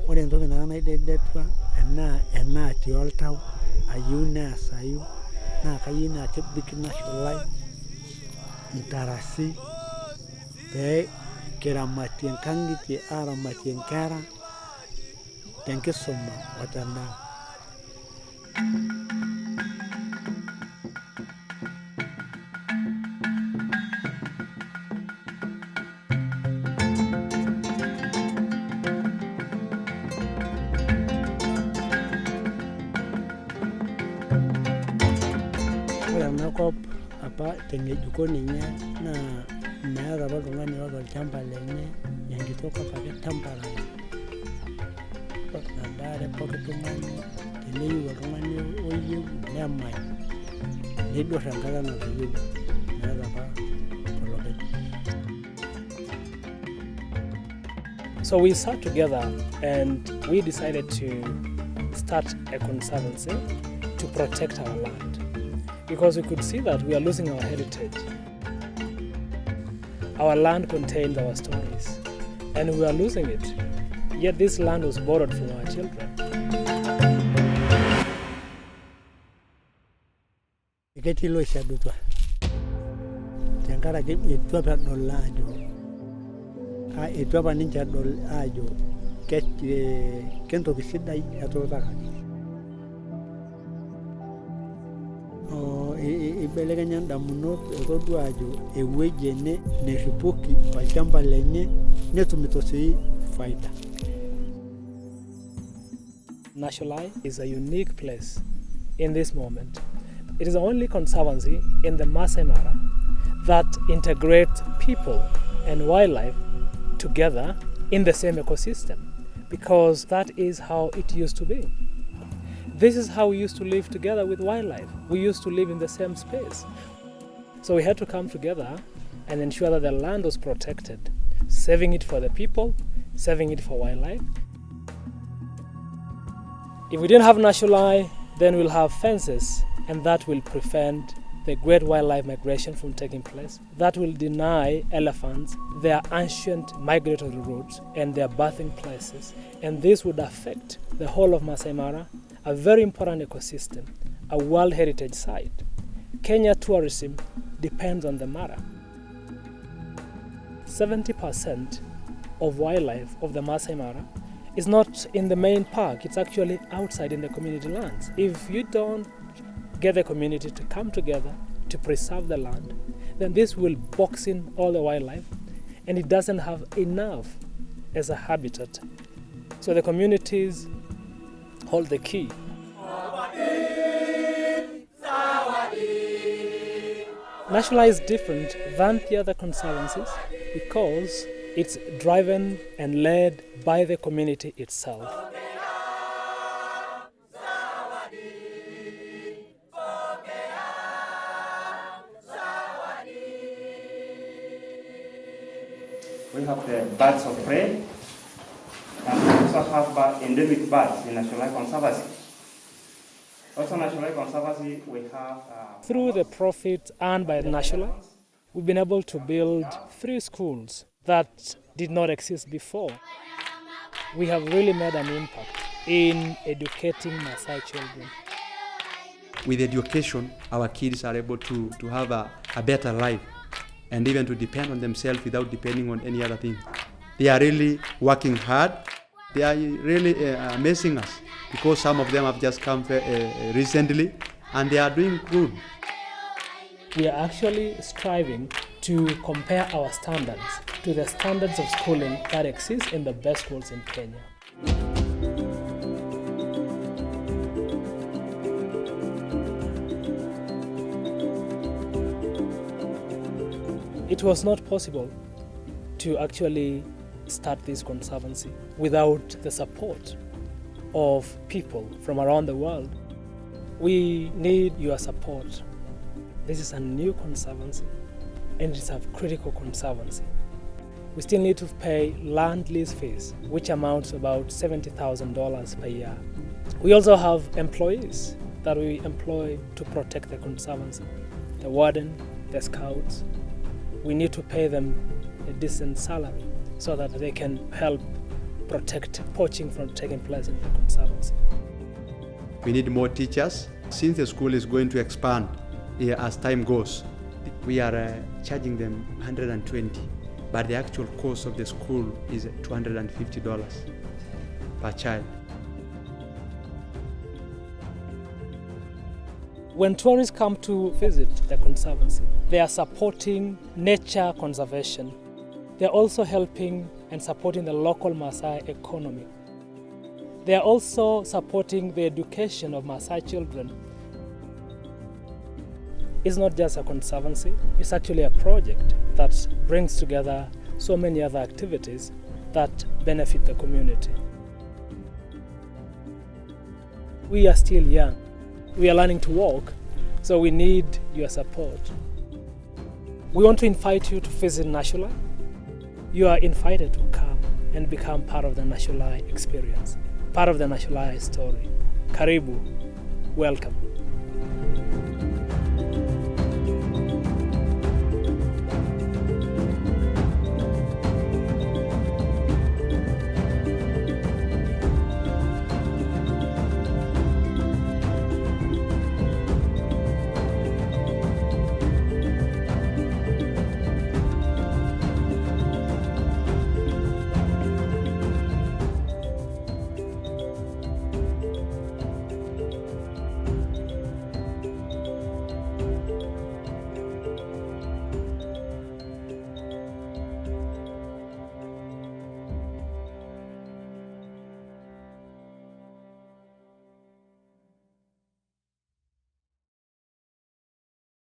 ore entoki naidedetwa enaati oltau ayieu neesayu naa kayieu naa kebik nashulai intarasi pee kiramatie nkang'itie aramatie nkera tenkisuma o tendaa. Ore enakop apa teng'ejuko ninye naa meeta apa oltung'ani oota olchamba lenye, enkiti kop ake tambarare nadaare pooki tung'ani teneyieu oltung'ani oyieu nemany neidur enkata natayieu meeta apa olopeny. So we sat together and we decided to start a conservancy to protect our land, because we could see that we are losing our heritage. Our land contains our stories, and we are losing it. Yet this land was borrowed from our children. Ketii loishadutwa tenkaraki eitu apa edol ninche edol ajo kentoki sidai etuutakaki. Ibelekenya ndamunot etodua ajo ewueji ene neripoki olchamba lenye netumito sii faida. Nashulai is a unique place in this moment. It is the only conservancy in the Maasai Mara that integrates people and wildlife together in the same ecosystem, because that is how it used to be. This is how we used to live together with wildlife. We used to live in the same space. So we had to come together and ensure that the land was protected, saving it for the people, saving it for wildlife. If we didn't have Nashulai, then we'll have fences, and that will prevent the great wildlife migration from taking place. That will deny elephants their ancient migratory routes and their birthing places. And this would affect the whole of Maasai Mara, a very important ecosystem, a World Heritage Site. Kenya tourism depends on the Mara. 70% of wildlife of the Maasai Mara is not in the main park, it's actually outside in the community lands. If you don't get the community to come together to preserve the land, then this will box in all the wildlife, and it doesn't have enough as a habitat. So the communities hold the key. Nashulai is different than the other conservancies because it's driven and led by the community itself. We have the birds of prey, and we also have endemic birds in Nashulai Conservancy. Also, Nashulai Conservancy, we have... Through the profit earned by Nashulai, we've been able to build 3 schools that did not exist before. We have really made an impact in educating Maasai children. With education, our kids are able to have a better life and even to depend on themselves without depending on any other thing. They are really working hard. They are really amazing us because some of them have just come recently and they are doing good. We are actually striving to compare our standards to the standards of schooling that exist in the best schools in Kenya. It was not possible to actually start this conservancy without the support of people from around the world. We need your support. This is a new conservancy and it's a critical conservancy. We still need to pay land lease fees, which amounts to about $70,000 per year. We also have employees that we employ to protect the conservancy. The warden, the scouts. We need to pay them a decent salary so that they can help protect poaching from taking place in the conservancy. We need more teachers. Since the school is going to expand as time goes, we are charging them $120, but the actual cost of the school is $250 per child. When tourists come to visit the conservancy, they are supporting nature conservation. They are also helping and supporting the local Maasai economy. They are also supporting the education of Maasai children. It's not just a conservancy, it's actually a project that brings together so many other activities that benefit the community. We are still young. We are learning to walk, so we need your support. We want to invite you to visit Nashulai. You are invited to come and become part of the Nashulai experience, part of the Nashulai story. Karibu, welcome.